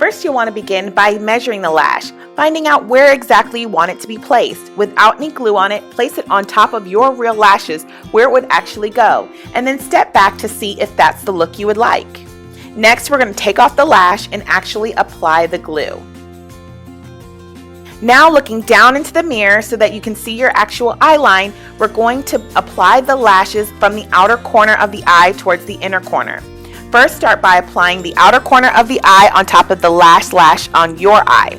First, you'll want to begin by measuring the lash, finding out where exactly you want it to be placed. Without any glue on it, place it on top of your real lashes where it would actually go, and then step back to see if that's the look you would like. Next, we're going to take off the lash and actually apply the glue. Now, looking down into the mirror so that you can see your actual eye line, we're going to apply the lashes from the outer corner of the eye towards the inner corner. First, start by applying the outer corner of the eye on top of the last lash on your eye,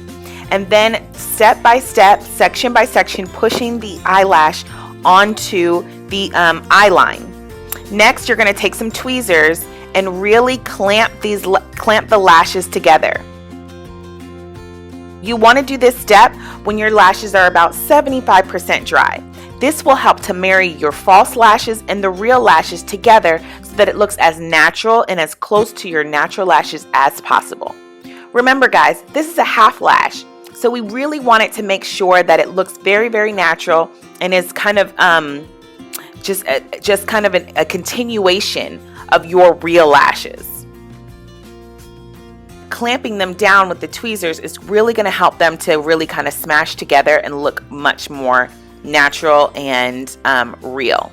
and then step by step, section by section, pushing the eyelash onto the eye line. Next, you're going to take some tweezers and really clamp the lashes together. You want to do this step when your lashes are about 75% dry. This will help to marry your false lashes and the real lashes together so that it looks as natural and as close to your natural lashes as possible. Remember guys, this is a half lash, so we really want it to make sure that it looks very, very natural and is kind of just kind of a continuation of your real lashes. Clamping them down with the tweezers is really going to help them to really kind of smash together and look much more natural and real.